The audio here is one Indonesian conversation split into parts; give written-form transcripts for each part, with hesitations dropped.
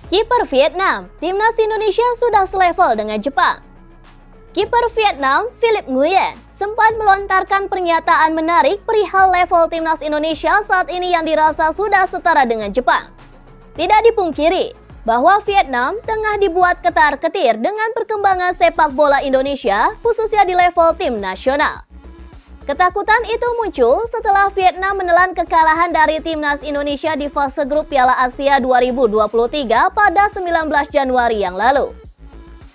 Kiper Vietnam, timnas Indonesia sudah selevel dengan Jepang. Kiper Vietnam, Philip Nguyen, sempat melontarkan pernyataan menarik perihal level timnas Indonesia saat ini yang dirasa sudah setara dengan Jepang. Tidak dipungkiri bahwa Vietnam tengah dibuat ketar-ketir dengan perkembangan sepak bola Indonesia, khususnya di level tim nasional. Ketakutan itu muncul setelah Vietnam menelan kekalahan dari timnas Indonesia di fase grup Piala Asia 2023 pada 19 Januari yang lalu.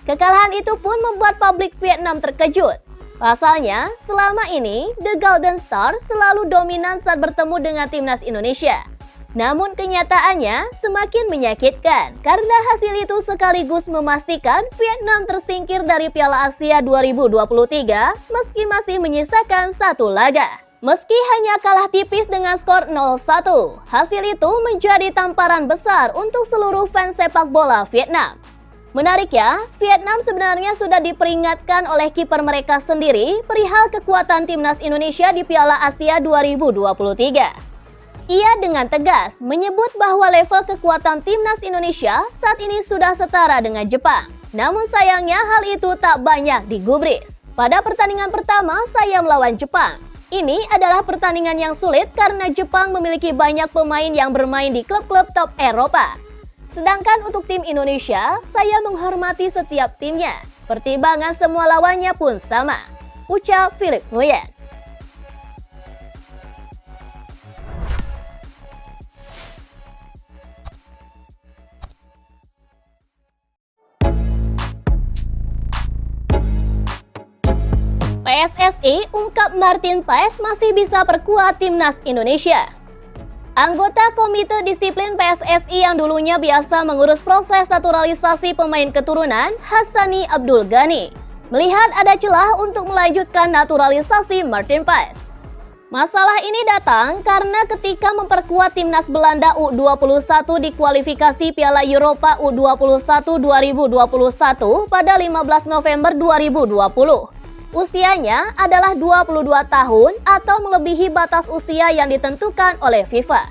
Kekalahan itu pun membuat publik Vietnam terkejut. Pasalnya, selama ini The Golden Stars selalu dominan saat bertemu dengan timnas Indonesia. Namun kenyataannya semakin menyakitkan karena hasil itu sekaligus memastikan Vietnam tersingkir dari Piala Asia 2023 meski masih menyisakan satu laga. Meski hanya kalah tipis dengan skor 0-1, hasil itu menjadi tamparan besar untuk seluruh fans sepak bola Vietnam. Menariknya, Vietnam sebenarnya sudah diperingatkan oleh kiper mereka sendiri perihal kekuatan timnas Indonesia di Piala Asia 2023. Ia dengan tegas menyebut bahwa level kekuatan timnas Indonesia saat ini sudah setara dengan Jepang. Namun sayangnya hal itu tak banyak digubris. Pada pertandingan pertama saya melawan Jepang. Ini adalah pertandingan yang sulit karena Jepang memiliki banyak pemain yang bermain di klub-klub top Eropa. Sedangkan untuk tim Indonesia, saya menghormati setiap timnya. Pertimbangan semua lawannya pun sama, ucap Philip Nguyen. PSSI ungkap Martin Paes masih bisa perkuat timnas Indonesia. Anggota Komite Disiplin PSSI yang dulunya biasa mengurus proses naturalisasi pemain keturunan, Hassani Abdul Ghani, melihat ada celah untuk melanjutkan naturalisasi Martin Paes. Masalah ini datang karena ketika memperkuat timnas Belanda U21 di kualifikasi Piala Eropa U21 2021 pada 15 November 2020. Usianya adalah 22 tahun atau melebihi batas usia yang ditentukan oleh FIFA.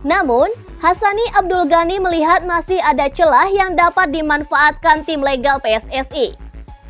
Namun, Hassani Abdul Ghani melihat masih ada celah yang dapat dimanfaatkan tim legal PSSI.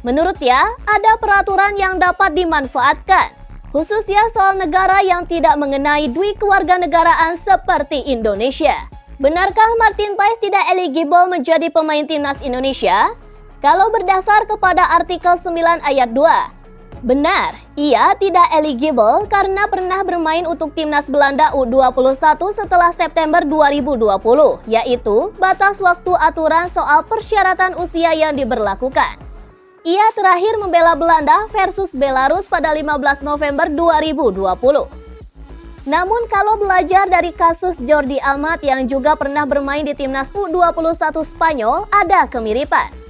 Menurutnya, ada peraturan yang dapat dimanfaatkan, khususnya soal negara yang tidak mengenai dui kewarganegaraan seperti Indonesia. Benarkah Martin Paes tidak eligible menjadi pemain timnas Indonesia? Kalau berdasar kepada artikel 9 ayat 2, benar, ia tidak eligible karena pernah bermain untuk timnas Belanda U21 setelah September 2020, yaitu batas waktu aturan soal persyaratan usia yang diberlakukan. Ia terakhir membela Belanda versus Belarus pada 15 November 2020. Namun kalau belajar dari kasus Jordi Amat yang juga pernah bermain di timnas U21 Spanyol, ada kemiripan.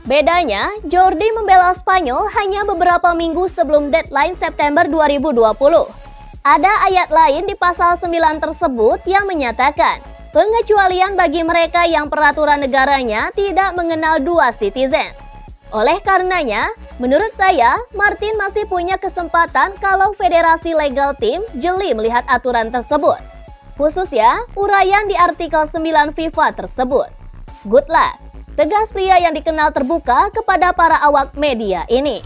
Bedanya, Jordi membela Spanyol hanya beberapa minggu sebelum deadline September 2020. Ada ayat lain di pasal 9 tersebut yang menyatakan pengecualian bagi mereka yang peraturan negaranya tidak mengenal dua citizen. Oleh karenanya, menurut saya, Martin masih punya kesempatan kalau Federasi Legal Team jeli melihat aturan tersebut. Khususnya, uraian di artikel 9 FIFA tersebut. Good luck. Tegas pria yang dikenal terbuka kepada para awak media ini.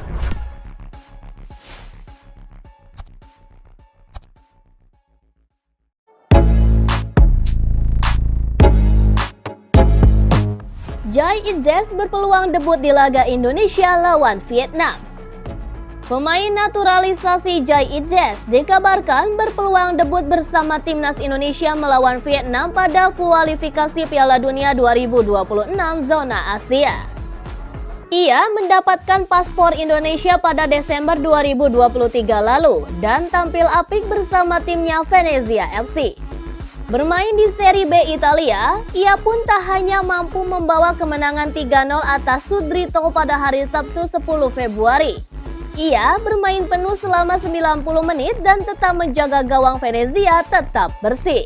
Jai Itzes berpeluang debut di laga Indonesia lawan Vietnam. Pemain naturalisasi Jai Itzes dikabarkan berpeluang debut bersama timnas Indonesia melawan Vietnam pada kualifikasi Piala Dunia 2026 zona Asia. Ia mendapatkan paspor Indonesia pada Desember 2023 lalu dan tampil apik bersama timnya Venezia FC. Bermain di Serie B Italia, ia pun tak hanya mampu membawa kemenangan 3-0 atas Sudrito pada hari Sabtu 10 Februari. Ia bermain penuh selama 90 menit dan tetap menjaga gawang Venezia tetap bersih.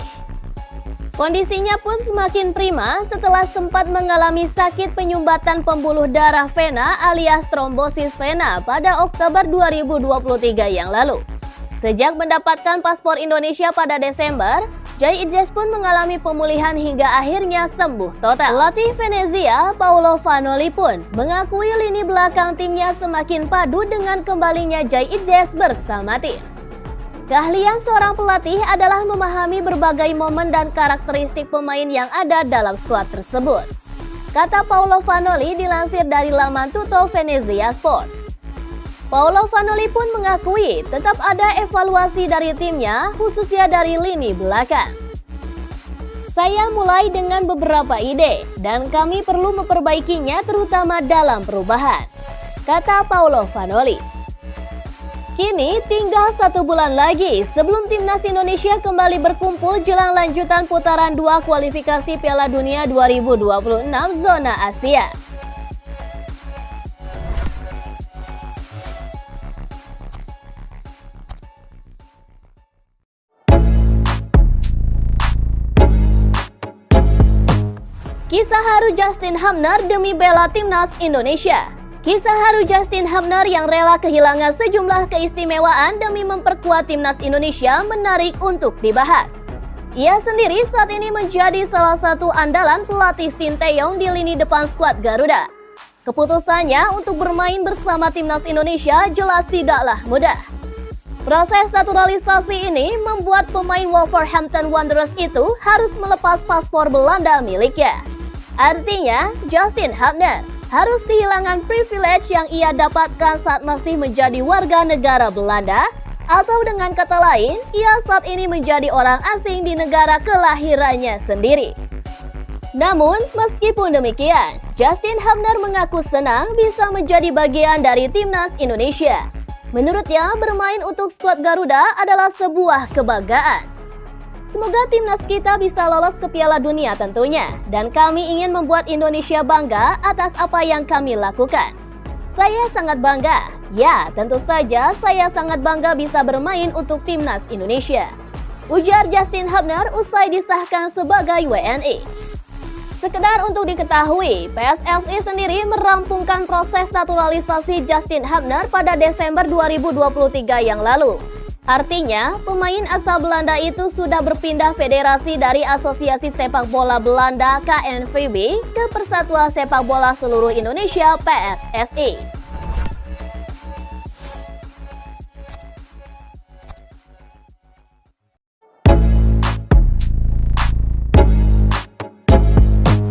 Kondisinya pun semakin prima setelah sempat mengalami sakit penyumbatan pembuluh darah vena alias trombosis vena pada Oktober 2023 yang lalu. Sejak mendapatkan paspor Indonesia pada Desember, Jai Idjes pun mengalami pemulihan hingga akhirnya sembuh total. Pelatih Venezia, Paulo Vanoli pun mengakui lini belakang timnya semakin padu dengan kembalinya Jai Idjes bersama tim. Keahlian seorang pelatih adalah memahami berbagai momen dan karakteristik pemain yang ada dalam skuad tersebut, kata Paulo Vanoli dilansir dari laman Tutto Venezia Sports. Paulo Vanoli pun mengakui tetap ada evaluasi dari timnya, khususnya dari lini belakang. Saya mulai dengan beberapa ide, dan kami perlu memperbaikinya terutama dalam perubahan, kata Paulo Vanoli. Kini tinggal 1 bulan lagi sebelum timnas Indonesia kembali berkumpul jelang lanjutan putaran 2 kualifikasi Piala Dunia 2026 zona Asia. Kisah haru Justin Hubner demi bela timnas Indonesia. Kisah haru Justin Hubner yang rela kehilangan sejumlah keistimewaan demi memperkuat timnas Indonesia menarik untuk dibahas. Ia sendiri saat ini menjadi salah satu andalan pelatih Sinteyong di lini depan skuad Garuda. Keputusannya untuk bermain bersama timnas Indonesia jelas tidaklah mudah. Proses naturalisasi ini membuat pemain Wolverhampton Wanderers itu harus melepas paspor Belanda miliknya. Artinya, Justin Hubner harus kehilangan privilege yang ia dapatkan saat masih menjadi warga negara Belanda, atau dengan kata lain, ia saat ini menjadi orang asing di negara kelahirannya sendiri. Namun, meskipun demikian, Justin Hubner mengaku senang bisa menjadi bagian dari timnas Indonesia. Menurutnya, bermain untuk skuad Garuda adalah sebuah kebanggaan. Semoga timnas kita bisa lolos ke Piala Dunia tentunya, dan kami ingin membuat Indonesia bangga atas apa yang kami lakukan. Saya sangat bangga. Ya, tentu saja saya sangat bangga bisa bermain untuk timnas Indonesia, ujar Justin Hubner usai disahkan sebagai WNI. Sekedar untuk diketahui, PSSI sendiri merampungkan proses naturalisasi Justin Hubner pada Desember 2023 yang lalu. Artinya, pemain asal Belanda itu sudah berpindah federasi dari Asosiasi Sepak Bola Belanda KNVB ke Persatuan Sepak Bola Seluruh Indonesia PSSI.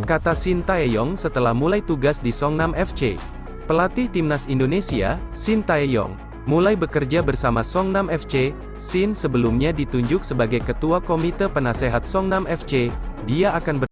Kata Sinteyong setelah mulai tugas di Songnam FC. Pelatih timnas Indonesia, Sinteyong, mulai bekerja bersama Songnam FC. Sin sebelumnya ditunjuk sebagai ketua komite penasehat Songnam FC. Dia akan